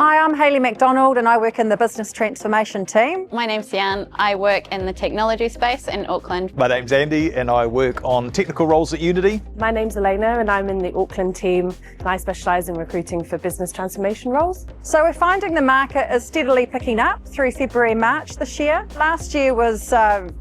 Hi, I'm Hayley McDonald and I work in the business transformation team. My name's Sian. I work in the technology space in Auckland. My name's Andy and I work on technical roles at Younity. My name's Elena and I'm in the Auckland team and I specialise in recruiting for business transformation roles. So we're finding the market is steadily picking up through February, March this year. Last year was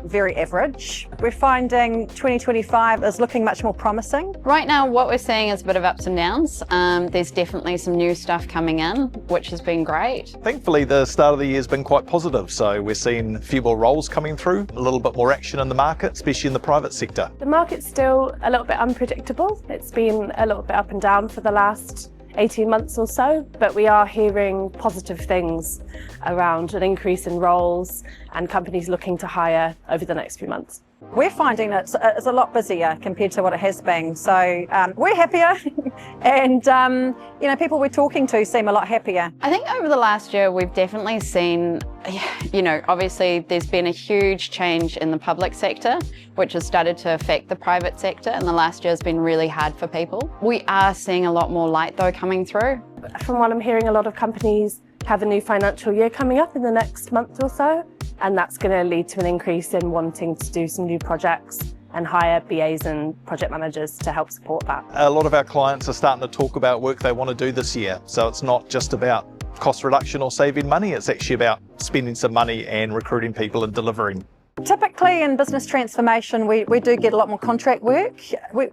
very average. We're finding 2025 is looking much more promising. Right now what we're seeing is a bit of ups and downs. There's definitely some new stuff coming in, which has been great. Thankfully, the start of the year has been quite positive, so we're seeing a few more roles coming through, a little bit more action in the market, especially in the private sector. The market's still a little bit unpredictable. It's been a little bit up and down for the last 18 months or so, but we are hearing positive things around an increase in roles and companies looking to hire over the next few months. We're finding it's a lot busier compared to what it has been. So we're happier and people we're talking to seem a lot happier. I think over the last year we've definitely seen, obviously there's been a huge change in the public sector, which has started to affect the private sector, and the last year has been really hard for people. We are seeing a lot more light though coming through. From what I'm hearing, a lot of companies have a new financial year coming up in the next month or so, and that's going to lead to an increase in wanting to do some new projects and hire BAs and project managers to help support that. A lot of our clients are starting to talk about work they want to do this year, so it's not just about cost reduction or saving money, it's actually about spending some money and recruiting people and delivering. Typically in business transformation, we do get a lot more contract work.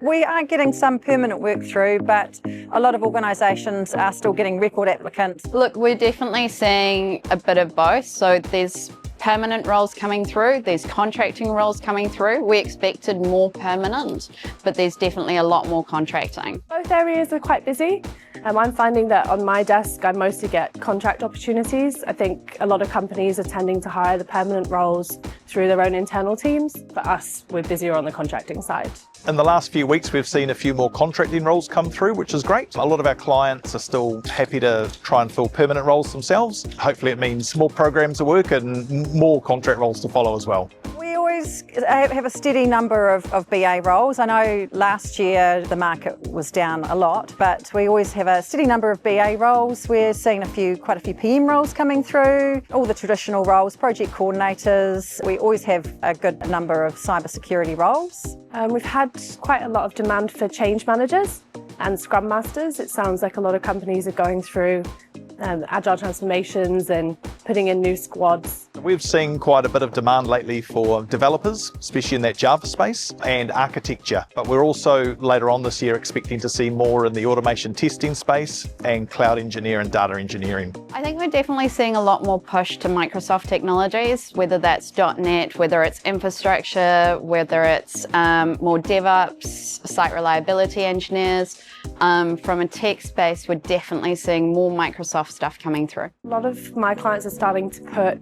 We are getting some permanent work through, but a lot of organisations are still getting record applicants. Look, we're definitely seeing a bit of both. So there's permanent roles coming through, there's contracting roles coming through. We expected more permanent, but there's definitely a lot more contracting. Both areas are quite busy. I'm finding that on my desk, I mostly get contract opportunities. I think a lot of companies are tending to hire the permanent roles through their own internal teams. For us, we're busier on the contracting side. In the last few weeks, we've seen a few more contracting roles come through, which is great. A lot of our clients are still happy to try and fill permanent roles themselves. Hopefully it means more programs of work and more contract roles to follow as well. We always have a steady number of BA roles. I know last year the market was down a lot, but we always have a steady number of BA roles. We're seeing quite a few PM roles coming through, all the traditional roles, project coordinators. We always have a good number of cybersecurity roles. We've had quite a lot of demand for change managers and scrum masters. It sounds like a lot of companies are going through agile transformations and putting in new squads. We've seen quite a bit of demand lately for developers, especially in that Java space, and architecture. But we're also later on this year expecting to see more in the automation testing space and cloud engineer and data engineering. I think we're definitely seeing a lot more push to Microsoft technologies, whether that's .NET, whether it's infrastructure, whether it's more DevOps, site reliability engineers. From a tech space, we're definitely seeing more Microsoft stuff coming through. A lot of my clients are starting to put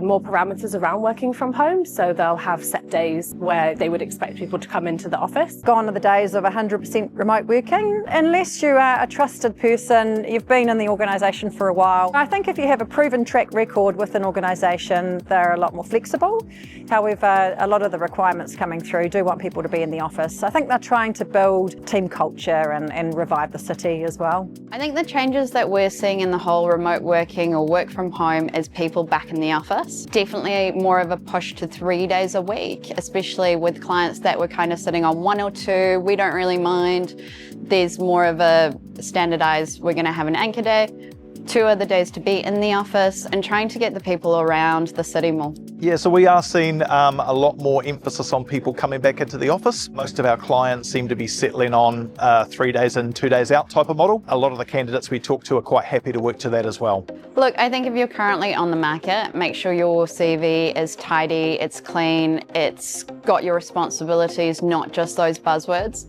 more parameters around working from home, so they'll have set days where they would expect people to come into the office. Gone are the days of 100% remote working. Unless you are a trusted person, you've been in the organisation for a while. I think if you have a proven track record with an organisation, they're a lot more flexible. However, a lot of the requirements coming through do want people to be in the office. I think they're trying to build team culture and revive the city as well. I think the changes that we're seeing in the whole remote working or work from home is people back in the office. Definitely more of a push to 3 days a week, especially with clients that were kind of sitting on 1 or 2. We don't really mind. There's more of a standardized, we're going to have an anchor day, 2 other days to be in the office, and trying to get the people around the city more. Yeah, so we are seeing a lot more emphasis on people coming back into the office. Most of our clients seem to be settling on 3 days in, 2 days out type of model. A lot of the candidates we talk to are quite happy to work to that as well. Look, I think if you're currently on the market, make sure your CV is tidy, it's clean, it's got your responsibilities, not just those buzzwords.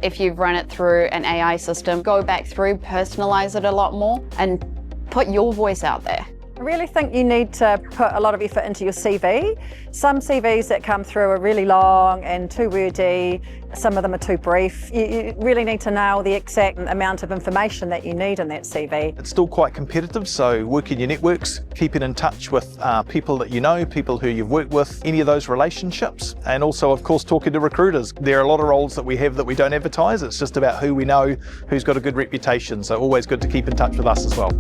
If you've run it through an AI system, go back through, personalize it a lot more, and put your voice out there. I really think you need to put a lot of effort into your CV. Some CVs that come through are really long and too wordy. Some of them are too brief. You really need to nail the exact amount of information that you need in that CV. It's still quite competitive, so work in your networks, keeping in touch with people that you know, people who you've worked with, any of those relationships, and also, of course, talking to recruiters. There are a lot of roles that we have that we don't advertise. It's just about who we know, who's got a good reputation, so always good to keep in touch with us as well.